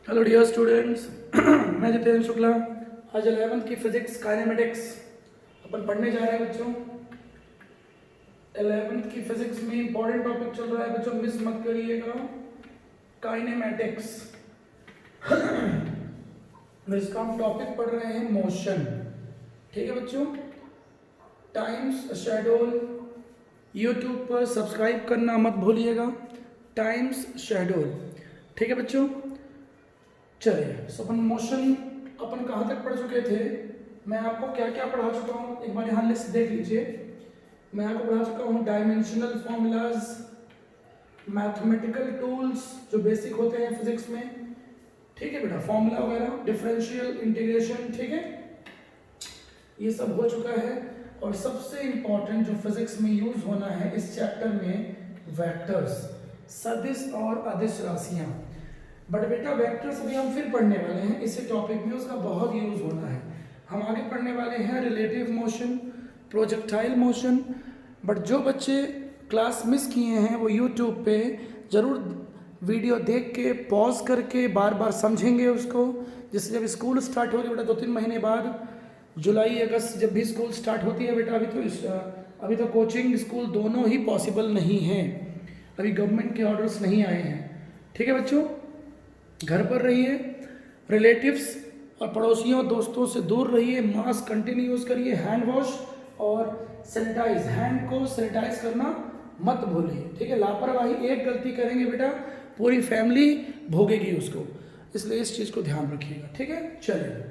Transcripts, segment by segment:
Hello dear students. मैं जितेंद्र शुक्ला। आज 11th की फिजिक्स काइनेमेटिक्स अपन पढ़ने जा रहे हैं बच्चों। 11th की फिजिक्स में इंपॉर्टेंट टॉपिक चल रहा है बच्चों, मिस मत करिएगा, काइनेमेटिक्स। इसका हम टॉपिक पढ़ रहे हैं मोशन। ठीक है बच्चों, टाइम्स शेड्यूल यूट्यूब पर सब्सक्राइब करना मत भूलिएगा, टाइम्स शेड्यूल। ठीक है बच्चों, चलिए। सो अपन मोशन अपन कहाँ तक पढ़ चुके थे, मैं आपको क्या क्या पढ़ा चुका हूँ एक बार यहाँ लिस्ट देख लीजिए। मैं आपको पढ़ा चुका हूँ डायमेंशनल फॉर्मूलाज, मैथमेटिकल टूल्स जो बेसिक होते हैं फिजिक्स में। ठीक है बेटा, फॉर्मूला वगैरह, डिफरेंशियल, इंटीग्रेशन। ठीक है, ये सब हो चुका है। और सबसे इंपॉर्टेंट जो फिजिक्स में यूज होना है इस चैप्टर में, वेक्टर्स, सदिश और अदिश राशियां। बट बेटा वेक्टर्स अभी हम फिर पढ़ने वाले हैं इसी टॉपिक में, उसका बहुत यूज होना है। हम आगे पढ़ने वाले हैं relative motion, projectile motion. But जो बच्चे क्लास मिस किए हैं वो यूट्यूब पे ज़रूर वीडियो देख के पॉज करके बार बार समझेंगे उसको। जैसे जब स्कूल स्टार्ट होगी बेटा 2-3 महीने बाद, जुलाई अगस्त जब भी स्कूल स्टार्ट होती है बेटा, अभी तो कोचिंग स्कूल दोनों ही पॉसिबल नहीं हैं, अभी गवर्नमेंट के ऑर्डर्स नहीं आए हैं। ठीक है बच्चों, घर पर रहिए, रिलेटिव्स और पड़ोसियों दोस्तों से दूर रहिए, मास्क कंटिन्यू यूज करिए, हैंड वॉश और सैनिटाइज, हैंड को सैनिटाइज करना मत भूलिए। ठीक है, लापरवाही एक गलती करेंगे बेटा पूरी फैमिली भोगेगी उसको, इसलिए इस चीज़ को ध्यान रखिएगा। ठीक है, चलिए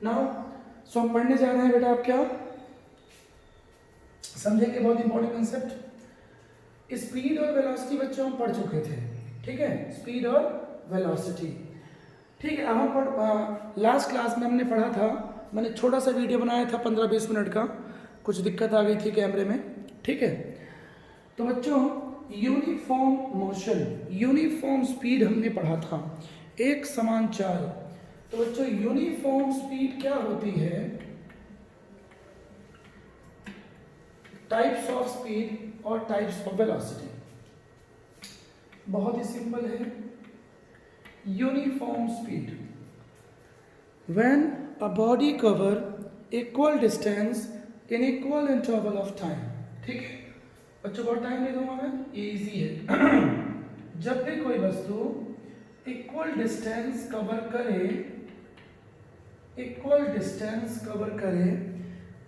नाउ सो हम पढ़ने जा रहे हैं बेटा। आप क्या समझेंगे, बहुत इंपॉर्टेंट कंसेप्ट। स्पीड और वेलोसिटी बच्चों हम पढ़ चुके थे। ठीक है, स्पीड और वेलोसिटी। ठीक है, अब हम लास्ट क्लास में हमने पढ़ा था, मैंने छोटा सा वीडियो बनाया था 15-20 मिनट का, कुछ दिक्कत आ गई थी कैमरे में। ठीक है, तो बच्चों यूनिफॉर्म मोशन, यूनिफॉर्म स्पीड हमने पढ़ा था, एक समान चाल। तो बच्चों यूनिफॉर्म स्पीड क्या होती है, टाइप्स ऑफ स्पीड और टाइप्स ऑफ वेलोसिटी। बहुत ही सिंपल है। Uniform speed, when a body cover equal distance in equal interval of time। ठीक है बच्चों, बहुत टाइम नहीं दूंगा मैं, ये इजी है। जब भी कोई वस्तु इक्वल डिस्टेंस कवर करे, इक्वल डिस्टेंस कवर करे,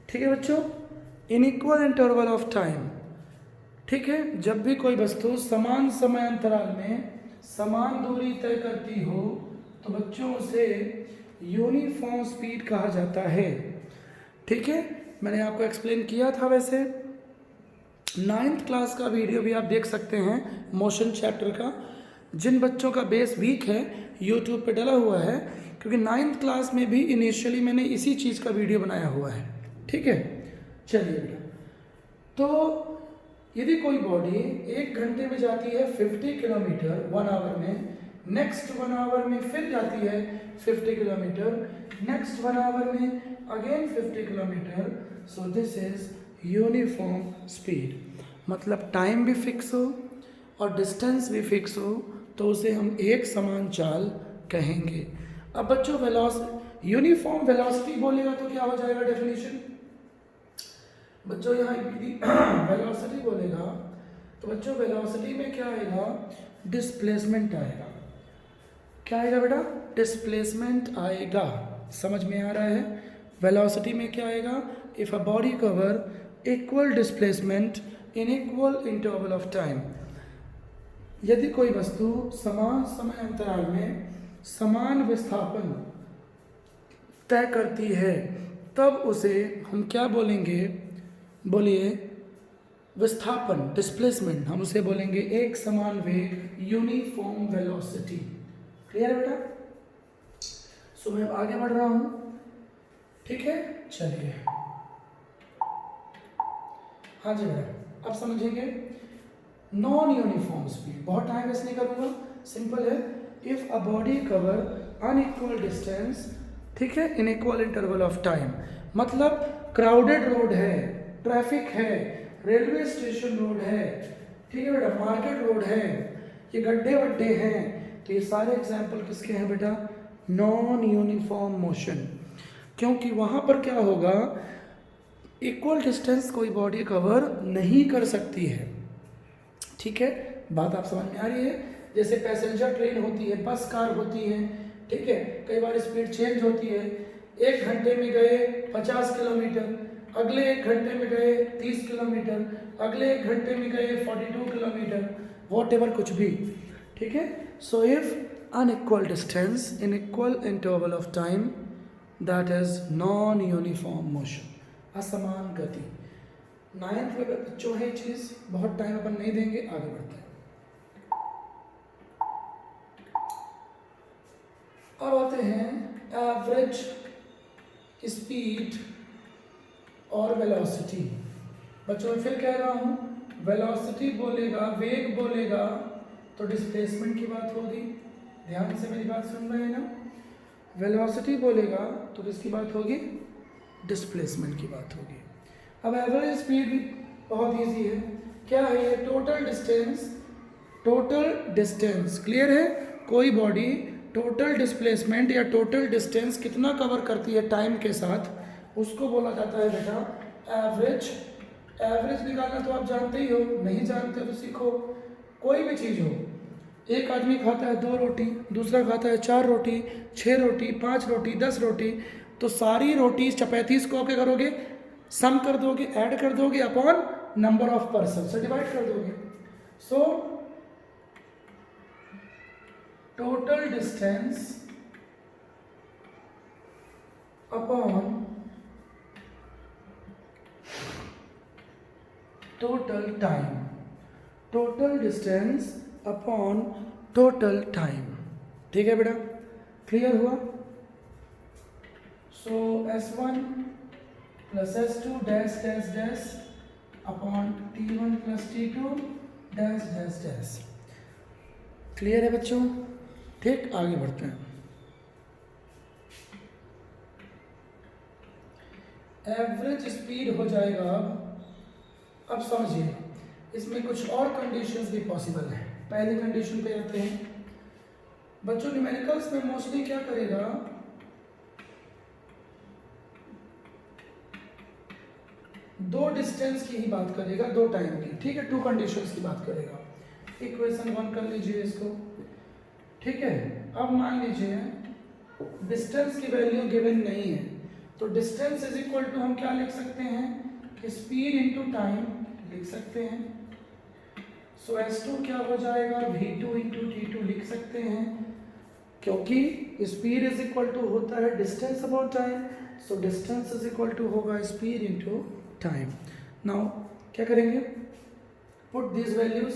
ठीक है बच्चों, in equal interval of time. ठीक है, जब भी कोई वस्तु समान समय अंतराल में समान दूरी तय करती हो तो बच्चों उसे यूनिफॉर्म स्पीड कहा जाता है। ठीक है, मैंने आपको एक्सप्लेन किया था। वैसे 9th क्लास का वीडियो भी आप देख सकते हैं मोशन चैप्टर का। जिन बच्चों का बेस वीक है यूट्यूब पे डला हुआ है, क्योंकि 9th क्लास में भी इनिशियली मैंने इसी चीज़ का वीडियो बनाया हुआ है। ठीक है, चलिए बेटा, तो यदि कोई बॉडी 1 घंटे में जाती है 50 किलोमीटर 1 आवर में, नेक्स्ट 1 आवर में फिर जाती है 50 किलोमीटर, नेक्स्ट 1 आवर में again 50 kilometre, so this is uniform speed. मतलब टाइम भी फिक्स हो और डिस्टेंस भी फिक्स हो तो उसे हम एक समान चाल कहेंगे। अब बच्चों यूनिफॉर्म वेलोसिटी बोलेगा तो क्या हो जाएगा डेफिनेशन बच्चों, यहाँ वेलोसिटी बोलेगा तो बच्चों वेलोसिटी में क्या आएगा, डिस्प्लेसमेंट आएगा। क्या आएगा बेटा, डिस्प्लेसमेंट आएगा। समझ में आ रहा है, वेलोसिटी में क्या आएगा, if a body cover equal displacement in equal interval of time. यदि कोई वस्तु समान समय अंतराल में समान विस्थापन तय करती है तब उसे हम क्या बोलेंगे, बोलिए, विस्थापन, डिस्प्लेसमेंट, हम उसे बोलेंगे एक समान वेग, यूनिफॉर्म वेलोसिटी। क्लियर है बेटा? सो मैं आगे बढ़ रहा हूं। ठीक है, चलिए। हाँ जी बेटा, अब समझेंगे नॉन यूनिफॉर्म स्पीड। बहुत टाइम वेस्ट नहीं करूंगा, सिंपल है। If a body cover unequal distance, ठीक है, in equal interval of time, मतलब क्राउडेड रोड है, ट्रैफिक है, रेलवे स्टेशन रोड है, ठीक है बेटा, मार्केट रोड है, ये गड्ढे वड्ढे हैं, तो ये सारे एग्जाम्पल किसके हैं बेटा? Non uniform motion. क्योंकि वहाँ पर क्या होगा, इक्वल डिस्टेंस कोई बॉडी कवर नहीं कर सकती है। ठीक है, बात आप समझ में आ रही है? जैसे पैसेंजर ट्रेन होती है, बस कार होती है, ठीक है, कई बार स्पीड चेंज होती है। 1 घंटे में गए 50 किलोमीटर, अगले 1 घंटे में गए 30 किलोमीटर, अगले 1 घंटे में गए 42 किलोमीटर, वॉट एवर, कुछ भी। ठीक है, so if unequal distance in equal interval of time, that is non uniform motion, असमान गति। 9th में बच्चों है चीज़, बहुत टाइम अपन नहीं देंगे, आगे बढ़ते हैं। अब आते हैं एवरेज स्पीड और वेलोसिटी। बच्चों मैं फिर कह रहा हूँ, वेलोसिटी बोलेगा, वेग बोलेगा तो डिस्प्लेसमेंट की बात होगी। ध्यान से मेरी बात सुन रहे हैं ना? वेलोसिटी बोलेगा तो किसकी बात होगी? डिस्प्लेसमेंट की बात होगी। अब एवरेज स्पीड भी बहुत इजी है। क्या है ये? Total distance. Total distance clear है? कोई बॉडी टोटल डिस्प्लेसमेंट या टोटल डिस्टेंस कितना कवर करती है टाइम के साथ, उसको बोला जाता है बेटा एवरेज। एवरेज निकालना तो आप जानते ही हो, नहीं जानते तो सीखो। कोई भी चीज़ हो, एक आदमी खाता है 2 रोटी, दूसरा खाता है 4 रोटी, 6 रोटी, 5 रोटी, 10 रोटी, तो सारी रोटी 35 को क्या करोगे? सम कर दोगे, ऐड कर दोगे अपॉन नंबर ऑफ पर्सन से डिवाइड कर दोगे। So total distance upon total time, total distance upon total time. ठीक है बेटा, क्लियर हुआ? सो S1 plus S2 dash dash dash upon T1 plus T2 dash dash dash. Clear है बच्चों? ठीक, आगे बढ़ते हैं। एवरेज स्पीड हो जाएगा। अब समझिए, इसमें कुछ और कंडीशंस भी पॉसिबल है। पहली कंडीशन पे आते हैं बच्चों। न्यूमेरिकल्स में मोस्टली क्या करेगा, दो डिस्टेंस की ही बात करेगा, दो टाइम की। ठीक है, 2 कंडीशंस की बात करेगा। इक्वेशन 1 कर लीजिए इसको। ठीक है, अब मान लीजिए डिस्टेंस की वैल्यू गिवन नहीं है, तो डिस्टेंस इज इक्वल टू हम क्या लिख सकते हैं कि स्पीड इनटू टाइम लिख सकते हैं। सो S2 क्या हो जाएगा? V2 इंटू T2 लिख सकते हैं, क्योंकि स्पीड इज इक्वल टू होता है distance upon time. So distance is equal to होगा स्पीड इंटू टाइम। नाउ क्या करेंगे? पुट दिस वैल्यूज,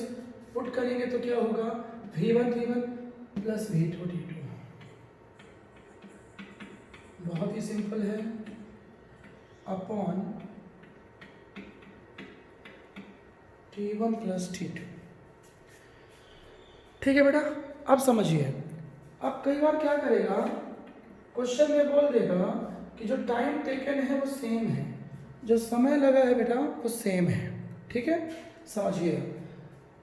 पुट करेंगे तो क्या होगा? V1 T1 plus V2 T2। बहुत ही सिंपल है, अपॉन T1 प्लस T2। ठीक है बेटा, अब समझिए। अब कई बार क्या करेगा, क्वेश्चन में बोल देगा कि जो टाइम टेकन है वो सेम है, जो समय लगा है बेटा वो सेम है। ठीक है, समझिए,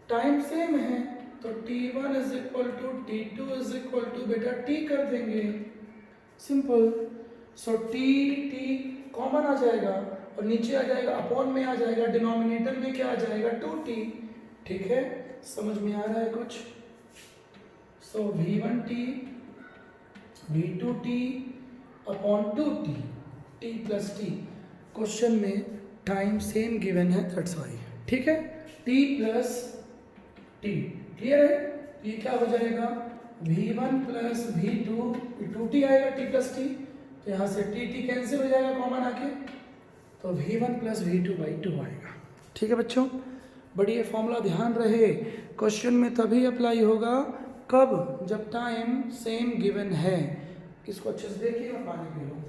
टाइम सेम है तो T1 is equal to T2 is equal to बेटा T कर देंगे, सिंपल। सो T कॉमन आ जाएगा और नीचे आ जाएगा, अपॉन में आ जाएगा, डिनोमिनेटर में क्या आ जाएगा? 2T। ठीक है, समझ में आ रहा है कुछ? सो V1T V2T upon 2T, T plus T। Question में टाइम सेम गिवन है, दैट्स वाई। ठीक है, T प्लस T, क्लियर है? ये क्या हो जाएगा? V1 प्लस V2, 2T आएगा T प्लस T, तो यहाँ से T कैंसिल हो जाएगा कॉमन आके, तो V1 प्लस V2 बाई 2 आएगा। ठीक है बच्चों, बढ़िया फॉर्मूला ध्यान रहे, क्वेश्चन में तभी अप्लाई होगा कब? जब टाइम सेम गिवन है। इसको अच्छे से देखिए और पानी पी लो।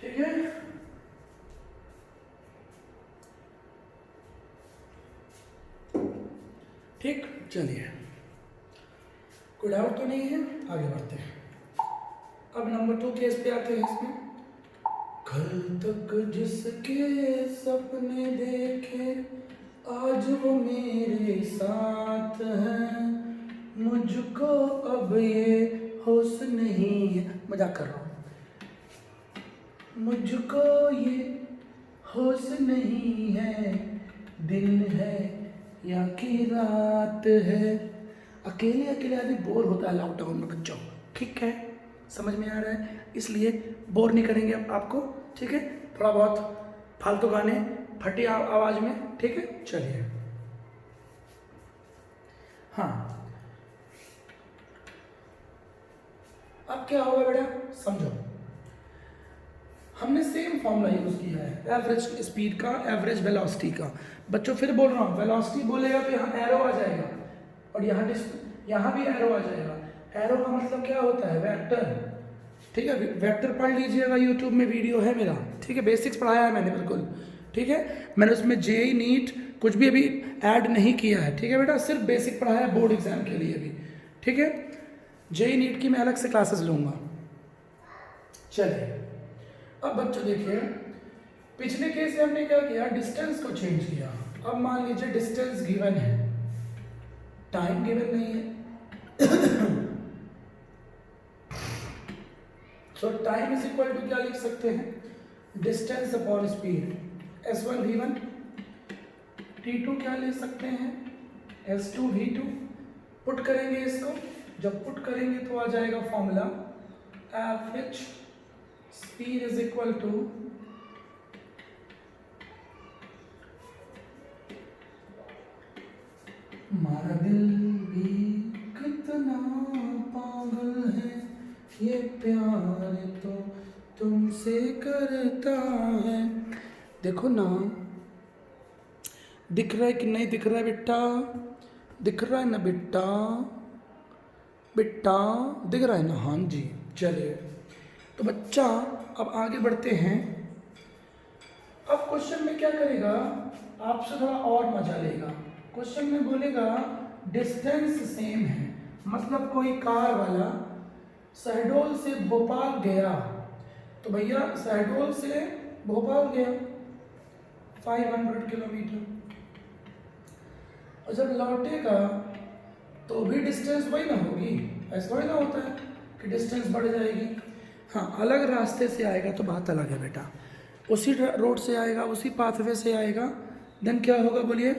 ठीक है, ठीक, चलिए, कोई डाउट तो नहीं है? आगे बढ़ते हैं। अब नंबर 2 केस पे आते हैं। इसमें कल तक जिसके सपने देखे आज वो मेरे साथ हैं, मुझको अब ये होश नहीं है, मजाक कर रहा हूँ, मुझको ये होश नहीं है, दिन है या कि रात है। अकेले अकेले आदमी बोर होता है लॉकडाउन में बच्चों, ठीक है, समझ में आ रहा है, इसलिए बोर नहीं करेंगे अब आपको, ठीक है, थोड़ा बहुत फालतू गाने फटी आवाज़ में, ठीक है, चलिए। हाँ, अब क्या होगा बेटा, समझो, हमने सेम फॉर्मूला यूज़ किया है एवरेज स्पीड का, एवरेज वेलोसिटी का। बच्चों फिर बोल रहा हूँ, वेलोसिटी बोलेगा तो यहाँ एरो आ जाएगा, और यहाँ भी एरो आ जाएगा। एरो का मतलब क्या होता है, वेक्टर, ठीक है, वेक्टर पढ़ लीजिएगा, यूट्यूब में वीडियो है मेरा, ठीक है, बेसिक्स पढ़ाया है मैंने बिल्कुल, ठीक है, मैंने उसमें जेईई नीट कुछ भी अभी ऐड नहीं किया है, ठीक है बेटा, सिर्फ बेसिक पढ़ाया है बोर्ड एग्जाम के लिए भी, ठीक है, जेईई नीट की मैं अलग से क्लासेस लूँगा। चलिए अब बच्चों देखिए, पिछले केस में हमने क्या किया, डिस्टेंस को चेंज किया। अब मान लीजिए डिस्टेंस गिवन है, टाइम गिवन नहीं है, so time is equal to क्या लिख सकते हैं, distance upon speed, s1 v1, t2 क्या ले सकते हैं, s2 v2। पुट करेंगे इसको, जब पुट करेंगे तो आ जाएगा formula average speed is equal to हमारा दिल भी कितना पागल है, ये प्यार तो तुमसे करता है। देखो ना, दिख रहा है कि नहीं दिख रहा है बेटा, दिख रहा है ना बेटा, बेटा दिख रहा है ना, हाँ जी। चलिए तो बच्चा अब आगे बढ़ते हैं। अब क्वेश्चन में क्या करेगा, आपसे थोड़ा और मजा लेगा। क्वेश्चन में बोलेगा डिस्टेंस सेम है, मतलब कोई कार वाला शहडोल से भोपाल गया, तो भैया शहडोल से भोपाल गया 500 किलोमीटर, और जब लौटेगा तो भी डिस्टेंस वही ना होगी, ऐसा थोड़ी ना होता है कि डिस्टेंस बढ़ जाएगी। हाँ, अलग रास्ते से आएगा तो बात अलग है बेटा, उसी रोड से आएगा, उसी पाथवे से आएगा, देन क्या होगा, बोलिए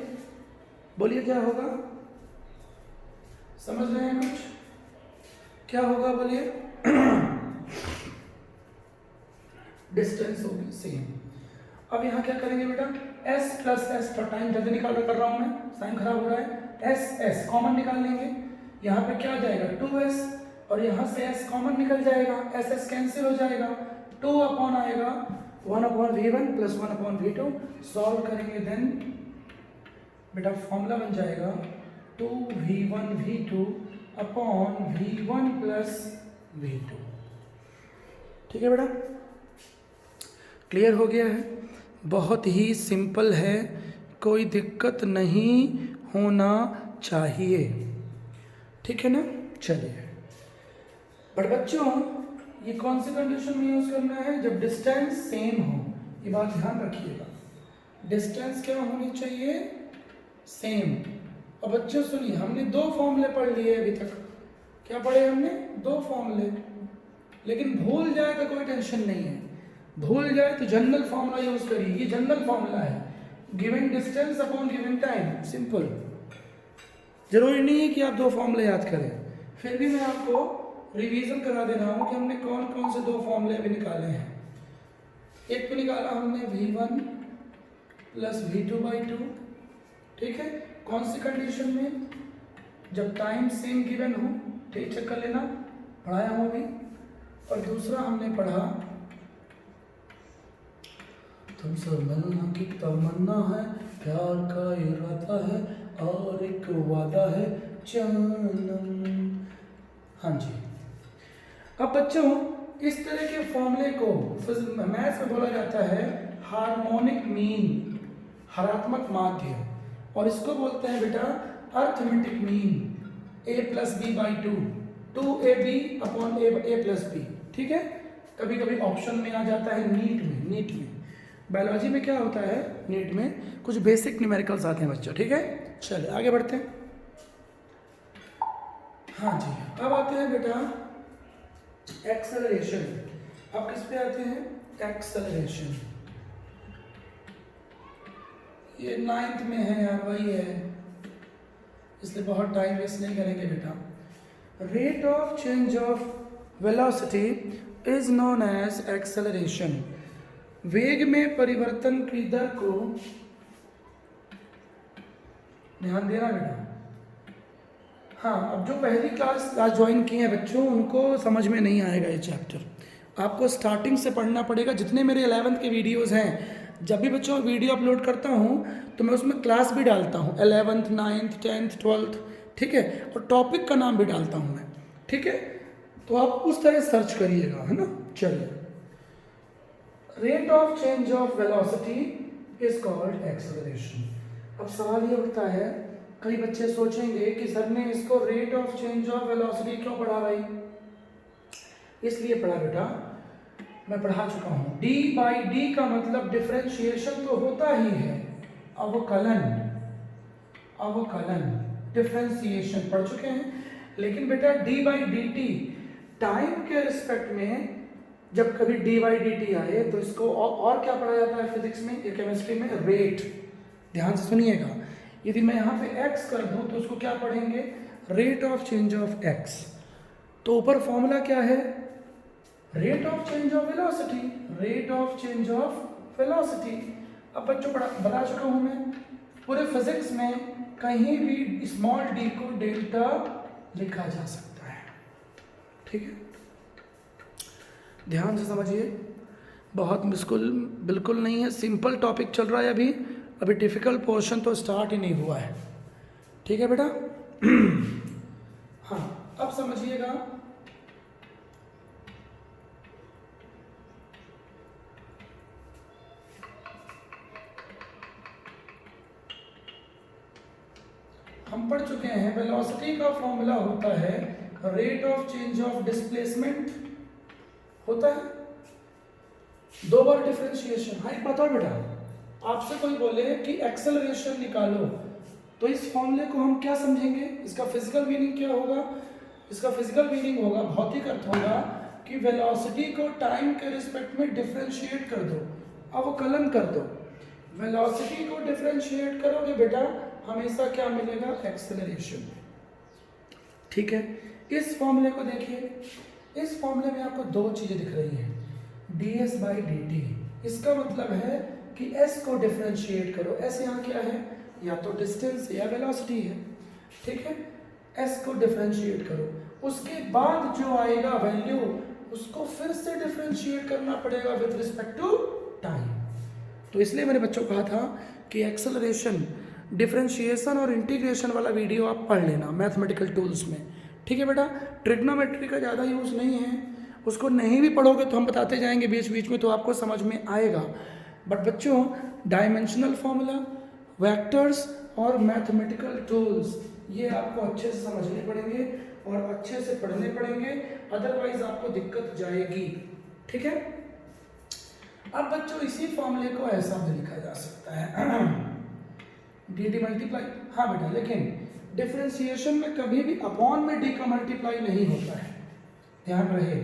बोलिए क्या होगा, समझ रहे हैं कुछ, क्या होगा बोलिए, डिस्टेंस होगी सेम। अब यहाँ क्या करेंगे बेटा, s प्लस एस, पर टाइम जल्दी निकाल कर रहा हूँ मैं, साइन खराब हो रहा है, s कॉमन निकाल लेंगे, यहाँ पे क्या जाएगा 2s, और यहाँ से s कॉमन निकल जाएगा, s कैंसिल हो जाएगा, 2 अपॉन आएगा 1/v1 प्लस 1/v2, सॉल्व करेंगे देन बेटा फॉर्मूला बन जाएगा 2v1v2 upon v1 plus v2। ठीक है बेटा, क्लियर हो गया है, बहुत ही सिंपल है, कोई दिक्कत नहीं होना चाहिए, ठीक है ना। चलिए बट बच्चों, ये कौन सी कंडीशन में यूज करना है, जब डिस्टेंस सेम हो, ये बात ध्यान रखिएगा, डिस्टेंस क्या होनी चाहिए, सेम। अब बच्चों सुनिए, हमने 2 फॉर्मूले पढ़ लिए अभी तक, क्या पढ़े हमने, 2 फॉर्मूले, लेकिन भूल जाए तो कोई टेंशन नहीं है, भूल जाए तो जनरल फॉर्मूला यूज करिए, ये जनरल फॉर्मूला है, given distance upon given time, simple. जरूरी नहीं है कि आप 2 फॉर्मूले याद करें, फिर भी मैं आपको रिवीजन करा दे रहा हूँ कि हमने कौन कौन से 2 फॉर्मूले अभी निकाले हैं। एक तो निकाला हमने v1 प्लस v2/2, ठीक है, कौन सी कंडीशन में, जब टाइम सेम गिवन हो, ठीक, चेक कर लेना, पढ़ाया हूँ अभी। और दूसरा हमने पढ़ा तुमसे मिलना की तमन्ना है, प्यार का इरादा है, और एक वादा है जानम। हाँ जी। अब बच्चों, इस तरह के फॉर्मूले को मैथ्स में बोला जाता है हार्मोनिक मीन, हरात्मक माध्य, और इसको बोलते हैं बेटा arithmetic mean, a plus B by 2ab upon a plus B, ठीक है। कभी कभी ऑप्शन में आ जाता है नीट में बायोलॉजी में क्या होता है, नीट में कुछ बेसिक न्यूमेरिकल्स आते हैं बच्चों, ठीक है। चलिए आगे बढ़ते हैं। हाँ जी, अब आते हैं बेटा एक्सेलरेशन। अब किस पे आते हैं? एक्सेलरेशन। ये 9th में है यार, वही है, इसलिए बहुत टाइम वेस्ट नहीं करेंगे बेटा। Rate of change of velocity is known as acceleration. वेग में परिवर्तन की दर को, ध्यान देना बेटा। हाँ, अब जो पहली क्लास आज ज्वाइन की है बच्चों, उनको समझ में नहीं आएगा ये चैप्टर, आपको स्टार्टिंग से पढ़ना पड़ेगा। जितने मेरे 11th के वीडियोस हैं, जब भी बच्चों वीडियो अपलोड करता हूँ तो मैं उसमें क्लास भी डालता हूँ, 11th 9th 10th 12th, ठीक है, और टॉपिक का नाम भी डालता हूँ मैं, ठीक है, तो आप उस तरह सर्च करिएगा, है ना। चलिए, rate of change of velocity is called acceleration. अब सवाल ये उठता है, कई बच्चे सोचेंगे कि सर ने इसको rate of change of velocity क्यों पढ़ा भाई? इसलिए पढ़ा बेटा, मैं पढ़ा चुका हूं, d बाई डी का मतलब डिफरेंशिएशन तो होता ही है, अवकलन, अवकलन डिफरेंशिएशन पढ़ चुके हैं। लेकिन बेटा d by D T time के रिस्पेक्ट में जब कभी d बाई डी टी आए तो इसको और क्या पढ़ा जाता है फिजिक्स में या केमिस्ट्री में? रेट। ध्यान से सुनिएगा, यदि मैं यहाँ पे x कर दूं तो उसको क्या पढ़ेंगे? Rate of change of x। तो ऊपर फॉर्मूला क्या है? Rate of change of velocity, rate of change of velocity. अब बच्चों बता चुका हूं मैं, पूरे फिजिक्स में कहीं भी स्मॉल d को डेल्टा लिखा जा सकता है, ठीक है, ध्यान से समझिए, बहुत मुश्किल बिल्कुल नहीं है, सिंपल टॉपिक चल रहा है अभी, अभी डिफिकल्ट पोर्शन तो स्टार्ट ही नहीं हुआ है, ठीक है बेटा। हाँ, अब समझिएगा, हम पढ़ चुके हैं वेलोसिटी का फॉर्मूला होता है rate of change of displacement, होता है, दो बार डिफरेंशिएशन। हाँ, एक बात और बेटा, आपसे कोई बोले कि एक्सेलरेशन निकालो तो इस फॉर्मूले को हम क्या समझेंगे? इसका फिजिकल मीनिंग क्या होगा? इसका फिजिकल मीनिंग होगा, भौतिक अर्थ होगा कि वेलोसिटी को टाइम के रिस्पेक्ट में डिफरेंशिएट कर दो, अवकलन कर दो। वेलोसिटी को डिफरेंशिएट करोगे बेटा, हमेशा क्या मिलेगा? एक्सेलरेशन, ठीक है। इस फॉर्मूले को देखिए, इस फॉर्मूले में आपको दो चीजें दिख रही हैं, ds बाई डी टी। इसका मतलब है कि s को डिफरेंशिएट करो, s यहाँ क्या है? या तो डिस्टेंस या वेलोसिटी है, ठीक है, s को डिफरेंशिएट करो, उसके बाद जो आएगा वैल्यू उसको फिर से डिफरेंशिएट करना पड़ेगा विद रिस्पेक्ट टू टाइम। तो इसलिए मैंने बच्चों को कहा था कि एक्सेलरेशन, डिफरेंशिएशन और इंटीग्रेशन वाला वीडियो आप पढ़ लेना मैथमेटिकल टूल्स में, ठीक है बेटा। ट्रिग्नोमेट्री का ज़्यादा यूज़ नहीं है, उसको नहीं भी पढ़ोगे तो हम बताते जाएंगे बीच बीच में, तो आपको समझ में आएगा। बट बच्चों, डायमेंशनल फॉर्मूला, वेक्टर्स और मैथमेटिकल टूल्स ये आपको अच्छे से समझने पड़ेंगे और अच्छे से पढ़ने पड़ेंगे, अदरवाइज आपको दिक्कत जाएगी, ठीक है। अब बच्चों, इसी फॉर्मूले को ऐसा भी लिखा जा सकता है डी डी मल्टीप्लाई। हाँ बेटा, लेकिन डिफरेंशिएशन में कभी भी अपॉन में डी का मल्टीप्लाई नहीं होता है, ध्यान रहे,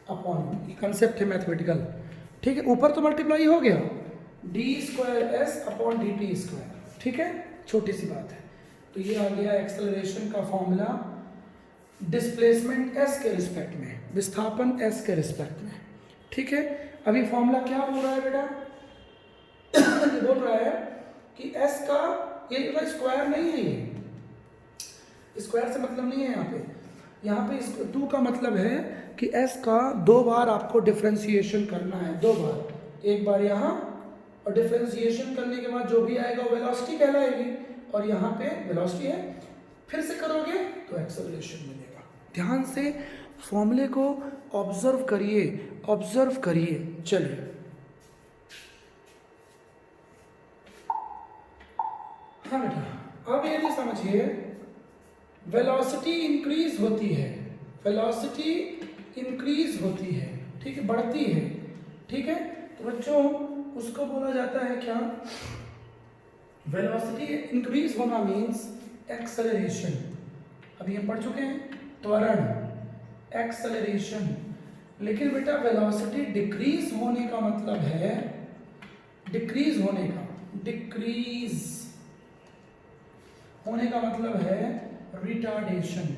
अपॉन ये कंसेप्ट है मैथमेटिकल, ठीक है। ऊपर तो मल्टीप्लाई हो गया, D square S upon D T square, ठीक है, छोटी सी बात है। तो ये आ गया एक्सेलरेशन का फॉर्मूला, डिस्प्लेसमेंट एस के रिस्पेक्ट में, विस्थापन एस के रिस्पेक्ट में, ठीक है। अभी फॉर्मूला क्या बोल रहा है बेटा? ये बोल रहा है कि एस का ये स्क्वायर नहीं है, ये स्क्वायर से मतलब नहीं है यहाँ पे इस टू का मतलब है कि एस का दो बार आपको डिफरेंशिएशन करना है, दो बार, एक बार यहाँ और डिफरेंशिएशन करने के बाद जो भी आएगा वो वेलोसिटी कहलाएगी, और यहाँ पे वेलोसिटी है, फिर से करोगे तो एक्सेलरेशन मिलेगा। ध्यान से फॉर्मूले को ऑब्जर्व करिए, ऑब्जर्व करिए। चलिए, हाँ बेटा, अब यदि समझिए, वेलोसिटी इंक्रीज होती है, वेलोसिटी इंक्रीज होती है, ठीक है, बढ़ती है, ठीक है। तो बच्चों, उसको बोला जाता है क्या? वेलोसिटी इंक्रीज होना मीन्स एक्सेलरेशन, अभी हम पढ़ चुके हैं त्वरण, एक्सेलरेशन। लेकिन बेटा वेलोसिटी डिक्रीज होने का मतलब है, डिक्रीज होने का मतलब है रिटार्डेशन।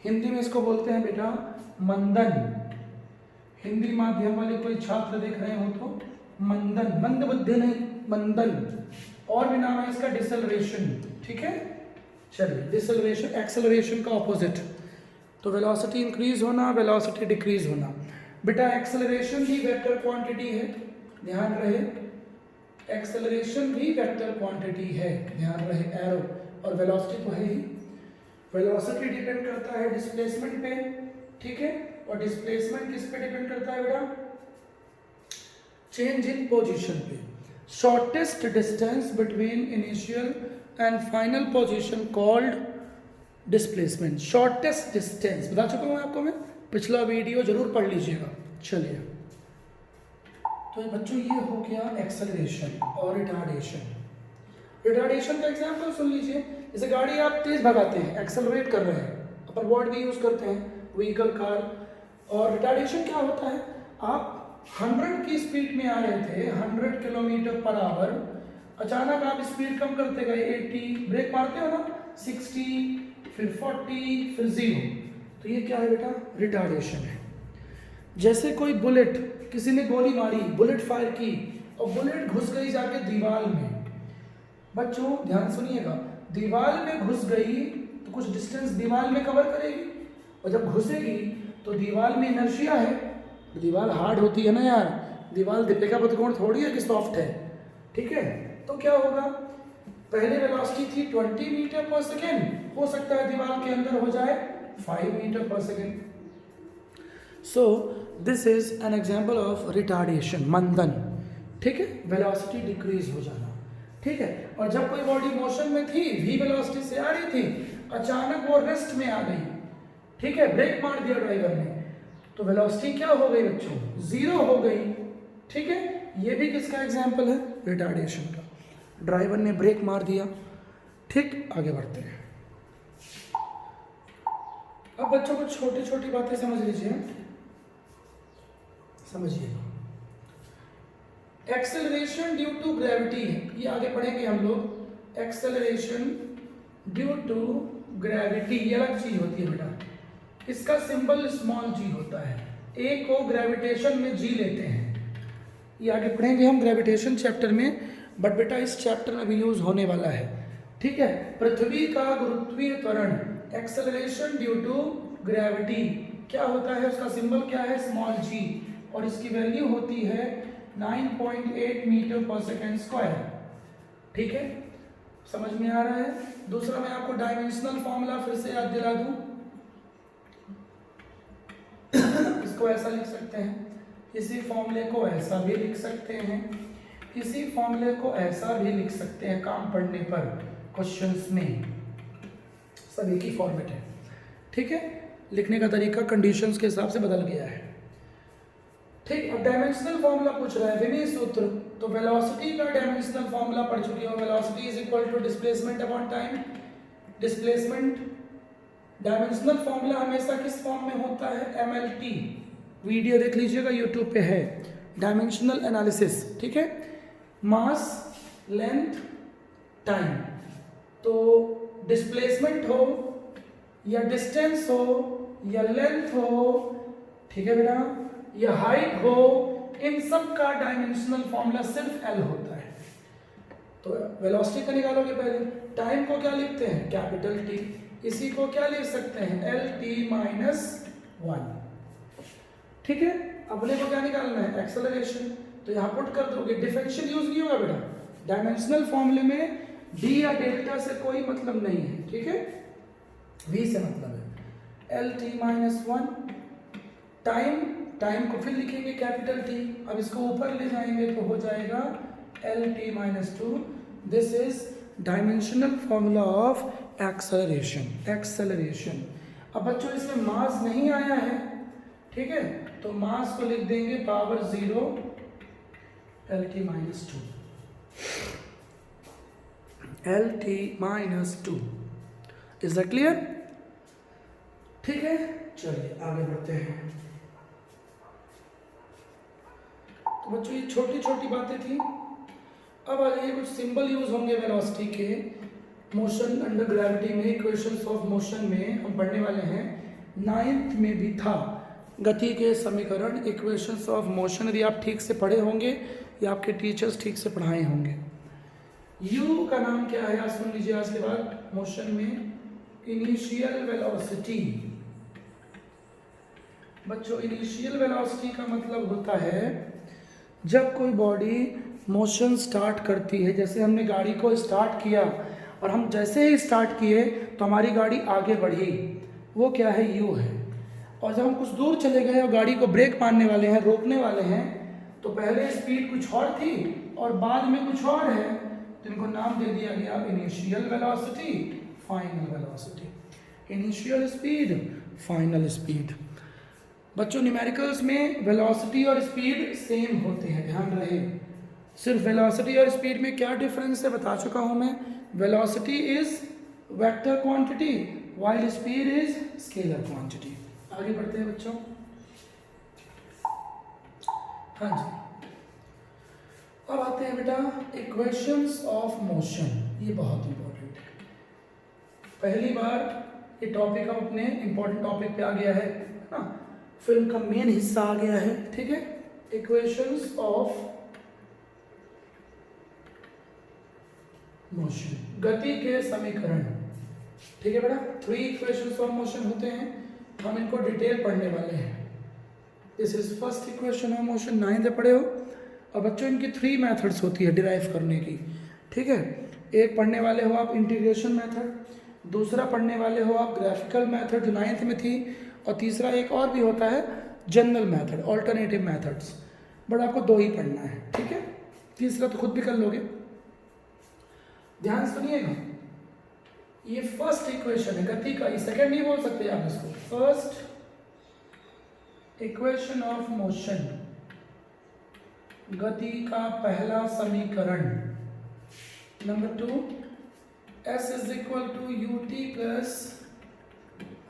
हिंदी में इसको बोलते हैं बेटा मंदन। हिंदी माध्यम वाले कोई छात्र देख रहे हो तो मंदन, मंद बुद्धि नहीं, मंदन। और भी नाम है इसका डिसेलरेशन। ठीक है, चलिए डिसेलरेशन एक्सेलरेशन का ऑपोजिट। तो वेलोसिटी इंक्रीज होना, वेलोसिटी डिक्रीज होना। बेटा एक्सेलरेशन भी वेक्टर क्वांटिटी है, ध्यान रहे, एक्सेलरेशन भी वेक्टर क्वांटिटी है, ध्यान रहे, एरो। और वेलोसिटी तो है ही। वेलोसिटी डिपेंड करता है डिस्प्लेसमेंट पे, ठीक है, और डिस्प्लेसमेंट किस पे डिपेंड करता है बेटा? चेंज इन पोजीशन पे। Shortest distance between initial and final position called displacement. Shortest distance बता चुका हूं आपको मैं, पिछला वीडियो जरूर पढ़ लीजिएगा। चलिए, तो ये बच्चों ये हो गया एक्सेलरेशन और रिटार्डेशन। रिटार्डेशन का एग्जांपल सुन लीजिए, जैसे गाड़ी आप तेज भगाते हैं, एक्सेलरेट कर रहे हैं, अपर वर्ड भी यूज करते हैं, व्हीकल, कार। और रिटार्डेशन क्या होता है? आप 100 की स्पीड में आ रहे थे, 100 किलोमीटर पर आवर, अचानक आप स्पीड कम करते गए 80, ब्रेक मारते हो ना, 60, फिर 40, फिर 0। तो ये क्या है बेटा? रिटार्डेशन है। जैसे कोई बुलेट, किसी ने गोली मारी, बुलेट फायर की और बुलेट घुस गई जाके दीवार में। बच्चों ध्यान सुनिएगा, दीवार में घुस गई तो कुछ डिस्टेंस दीवार में कवर करेगी, और जब घुसेगी तो दीवार में इनर्शिया है, दीवार हार्ड होती है ना यार, दीवार दीपिका पदुकोण थोड़ी है कि सॉफ्ट है, ठीक है। तो क्या होगा, पहले वेलोसिटी थी 20 मीटर पर सेकेंड, हो सकता है दीवार के अंदर हो जाए 5 metre per second. So this is an example of retardation, मंदन, ठीक है, वेलोसिटी डिक्रीज हो जाना, ठीक है। और जब कोई बॉडी मोशन में थी, v वेलोसिटी से आ रही थी, अचानक वो रेस्ट में आ गई, ठीक है, ब्रेक मार दिया ड्राइवर ने, तो वेलोसिटी क्या हो गई बच्चों? 0 हो गई, ठीक है। ये भी किसका एग्जाम्पल है? रिटार्डेशन का। ड्राइवर ने ब्रेक मार दिया, ठीक। आगे बढ़ते हैं। अब बच्चों को छोटी छोटी बातें समझ लीजिए, समझिएगा। एक्सेलरेशन ड्यू टू ग्रेविटी है, ये आगे पढ़ेंगे हम लोग। एक्सेलरेशन ड्यू टू ग्रेविटी, ये अलग चीज होती है बेटा, इसका सिंबल स्मॉल g होता है। ए को ग्रेविटेशन में g लेते हैं, ये आगे पढ़ेंगे हम ग्रेविटेशन चैप्टर में, बट बेटा इस चैप्टर में भी यूज होने वाला है, ठीक है। पृथ्वी का गुरुत्वीय त्वरण, एक्सेलरेशन ड्यू टू ग्रेविटी, क्या होता है? उसका सिंबल क्या है? स्मॉल g, और इसकी वैल्यू होती है 9.8 मीटर पर सेकेंड स्क्वायर, ठीक है। समझ में आ रहा है? दूसरा मैं आपको डायमेंशनल फॉर्मूला फिर से याद दिला दूं, इसको ऐसा लिख सकते हैं, इसी फॉर्मूले को ऐसा भी लिख सकते हैं, इसी फॉर्मूले को ऐसा भी लिख सकते हैं। काम पढ़ने पर क्वेश्चंस में सभी की फॉर्मेट है, ठीक है। लिखने का तरीका कंडीशंस के हिसाब से बदल गया है, ठीक। अब डायमेंशनल फॉर्मूला पूछ रहा है, विमीय सूत्र, तो वेलोसिटी का डायमेंशनल फॉर्मूला पढ़ चुके हो, velocity is equal to displacement upon time. Displacement dimensional formula हमेशा किस फॉर्म में होता है? MLT, वीडियो देख लीजिएगा, यूट्यूब पे है, डायमेंशनल एनालिसिस, ठीक है। मास, लेंथ, टाइम, तो डिस्प्लेसमेंट हो या डिस्टेंस हो या लेंथ हो, ठीक है बेटा, या हाइट हो, इन सब का डायमेंशनल फॉर्मूला सिर्फ L होता है। तो वेलोसिटी का निकालोगे पहले, टाइम को क्या लिखते हैं? कैपिटल T, इसी को क्या लिख सकते हैं? LT-1, ठीक है। अपने को क्या निकालना है? एक्सेलरेशन, तो यहाँ पुट कर दोगे, डिफरेंशियल यूज नहीं होगा बेटा, डायमेंशनल फॉर्मूले में d या डेल्टा से कोई मतलब नहीं है, ठीक है, v से मतलब है। LT-1, टाइम को फिर लिखेंगे कैपिटल T, अब इसको ऊपर ले जाएंगे तो हो जाएगा LT-2। This is dimensional formula of acceleration. अब बच्चों इसमें मास नहीं आया है, ठीक है, तो मास को लिख देंगे power 0 LT-2। LT minus 2। Is that clear? ठीक है, चलिए आगे बढ़ते हैं। तो बच्चों ये छोटी छोटी बातें थी। अब आ जाइए, कुछ सिंबल यूज होंगे वेलोसिटी के मोशन अंडर ग्रेविटी में, इक्वेशंस ऑफ मोशन में हम पढ़ने वाले हैं। 9th में भी था गति के समीकरण, इक्वेशंस ऑफ मोशन, यदि आप ठीक से पढ़े होंगे या आपके टीचर्स ठीक से पढ़ाए होंगे। यू का नाम क्या है, आज सुन लीजिए आज के बाद मोशन में, इनिशियल वेलोसिटी। बच्चों इनिशियल वेलोसिटी का मतलब होता है जब कोई बॉडी मोशन स्टार्ट करती है, जैसे हमने गाड़ी को स्टार्ट किया और हम जैसे ही स्टार्ट किए तो हमारी गाड़ी आगे बढ़ी, वो क्या है, यू है। और जब हम कुछ दूर चले गए और गाड़ी को ब्रेक मारने वाले हैं, रोकने वाले हैं, तो पहले स्पीड कुछ और थी और बाद में कुछ और है, तो इनको नाम दे दिया गया initial velocity, final velocity. Initial speed, final speed. बच्चों न्यूमेरिकल्स में वेलोसिटी और स्पीड सेम होते हैं, ध्यान रहे। सिर्फ वेलोसिटी और स्पीड में क्या डिफरेंस है बता चुका हूं मैं। Velocity is vector quantity while speed is scalar quantity. आगे बढ़ते हैं बच्चों। हाँ जी, अब आते हैं बेटा इक्वेशंस ऑफ मोशन। ये बहुत इंपॉर्टेंट है। पहली बार ये टॉपिक हम अपने इंपॉर्टेंट टॉपिक पे आ गया है ना, फिल्म का मेन हिस्सा आ गया है, ठीक है। इक्वेशंस ऑफ मोशन, गति के समीकरण, ठीक है बेटा। 3 इक्वेशंस ऑफ मोशन होते हैं, हम इनको डिटेल पढ़ने वाले हैं। This is first equation of motion, 9th पढ़े हो। और बच्चों इनकी 3 मेथड्स होती है डिराइव करने की, ठीक है। एक पढ़ने वाले हो आप इंटीग्रेशन मेथड, दूसरा पढ़ने वाले हो आप ग्राफिकल मेथड जो 9th में थी, और तीसरा एक और भी होता है general method, alternative methods. But आपको 2 ही पढ़ना है, ठीक है। तीसरा तो खुद भी कर लोगे। ध्यान सुनिएगा, ये फर्स्ट इक्वेशन है गति का, ये सेकंड नहीं बोल सकते आप इसको। फर्स्ट इक्वेशन ऑफ मोशन, गति का पहला समीकरण। Number 2, S is equal to ut plus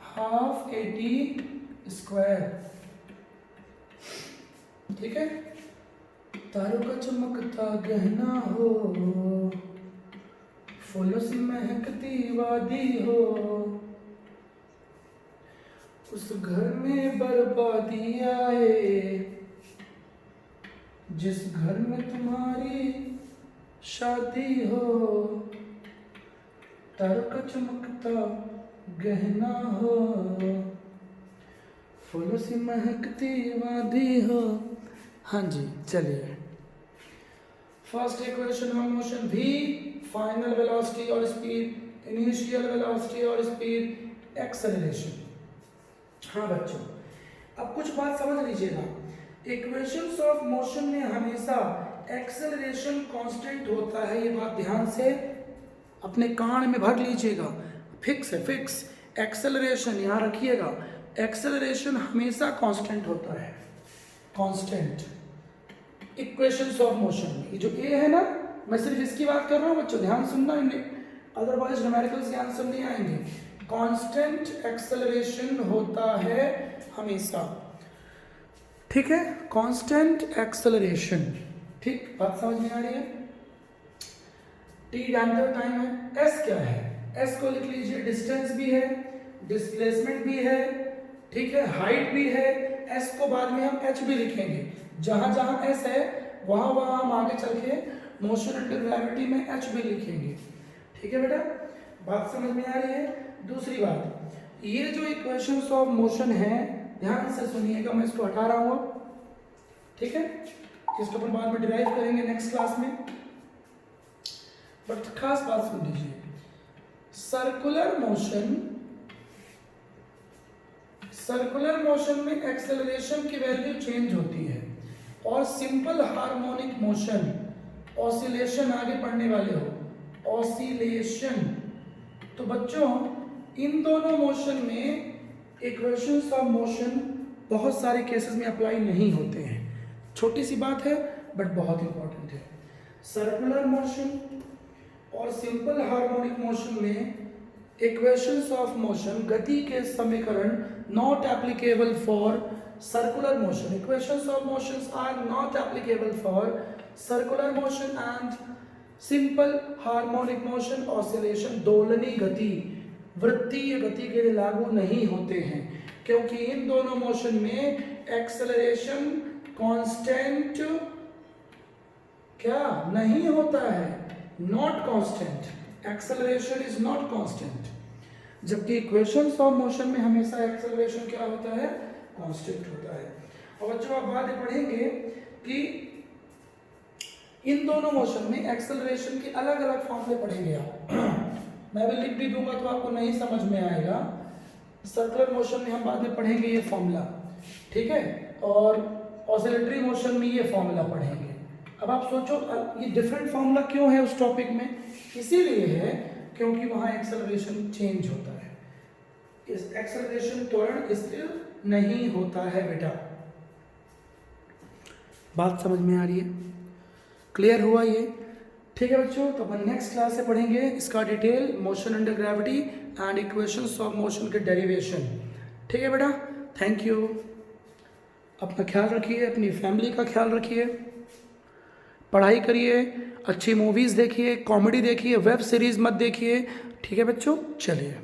half at square, ठीक है। तारों का चमकता गहना हो, फूलों से महकती वादी हो, उस घर में बर्बादी आए, जिस घर में तुम्हारी शादी हो, तारों का चमकता गहना हो, फूलों से महकती वादी हो। हाँ जी, चलिए। फर्स्ट इक्वेशन ऑफ मोशन, भी फाइनल वेलोसिटी और स्पीड, इनिशियल वेलोसिटी और स्पीड, एक्सेलरेशन। हाँ बच्चों, अब कुछ बात समझ लीजिएगा। इक्वेशंस ऑफ मोशन में हमेशा एक्सेलरेशन कांस्टेंट होता है, ये बात ध्यान से अपने कान में भर लीजिएगा। फिक्स है, फिक्स। एक्सेलरेशन यहाँ रखिएगा, एक्सेलरेशन हमेशा कांस्टेंट होता है, कांस्टेंट इक्वेशंस ऑफ मोशन में। ये जो ए है ना, मैं सिर्फ इसकी बात कर रहा हूँ बच्चों, ध्यान सुनना, अदरवाइज न्यूमेरिकल्स के आंसर नहीं आएंगे। कांस्टेंट एक्सेलरेशन होता है हमेशा, ठीक है। कांस्टेंट एक्सेलरेशन, ठीक, बात समझ में आ रही है। टी जानते हो टाइम है, एस क्या है, एस को लिख लीजिए, डिस्टेंस भी है, डिस्प्लेसमेंट भी है, ठीक है, हाइट भी है। एस को बाद में हम एच भी लिखेंगे, जहां जहां एस है वहां वहां हम आगे चल के मोशन अंडर ग्रेविटी में एच भी लिखेंगे, ठीक है बेटा, बात समझ में आ रही है। दूसरी बात, ये जो इक्वेशंस ऑफ मोशन है, ध्यान से सुनिएगा, मैं इसको हटा रहा हूँ, ठीक है। इसको अपन बाद में डिराइव करेंगे नेक्स्ट क्लास में, बट खास बात सुन लीजिए। सर्कुलर मोशन में एक्सेलरेशन की वैल्यू चेंज होती है, और सिंपल हार्मोनिक मोशन, ऑसिलेशन आगे पढ़ने वाले हो, ऑसिलेशन। तो बच्चों इन दोनों मोशन में इक्वेशंस ऑफ मोशन बहुत सारे केसेस में अप्लाई नहीं होते हैं। छोटी सी बात है बट बहुत इंपॉर्टेंट है। सर्कुलर मोशन और सिंपल हार्मोनिक मोशन में इक्वेशंस ऑफ मोशन, गति के समीकरण not applicable for circular motion. Equations of motions are not applicable for circular motion and simple harmonic motion oscillation. दोलनी गति, वृत्तीय गति के लिए लागू नहीं होते हैं, क्योंकि इन दोनों मोशन में एक्सेलरेशन कांस्टेंट क्या नहीं होता है, not constant. Acceleration is not constant, जबकि इक्वेशंस ऑफ मोशन में हमेशा एक्सेलरेशन क्या होता है, कांस्टेंट होता है. और बच्चों आप बाद में पढ़ेंगे कि इन दोनों मोशन में एक्सेलरेशन के अलग अलग फॉर्मूले पढ़ेंगे आप. मैं भी लिख भी दूंगा तो आपको नहीं समझ में आएगा. सर्कुलर मोशन में हम बाद में पढ़ेंगे ये फॉर्मूला, ठीक है, और ऑसिलेटरी मोशन में ये फॉर्मूला पढ़ेंगे. अब आप सोचो ये डिफरेंट फॉर्मूला क्यों है उस टॉपिक में, इसीलिए है क्योंकि वहाँ एक्सेलरेशन चेंज होता है. इस एक्सेलरेशन त्वरण स्थिर नहीं होता है बेटा. बात समझ में आ रही है, क्लियर हुआ ये, ठीक है बच्चों. तो अपन नेक्स्ट क्लास से पढ़ेंगे इसका detail, motion under gravity and equations of motion के डेरिवेशन. ठीक है बेटा, थैंक यू. अपना ख्याल रखिए, अपनी फैमिली का ख्याल रखिए, पढ़ाई करिए, अच्छी मूवीज़ देखिए, कॉमेडी देखिए, वेब सीरीज़ मत देखिए. ठीक है बच्चों, चलिए.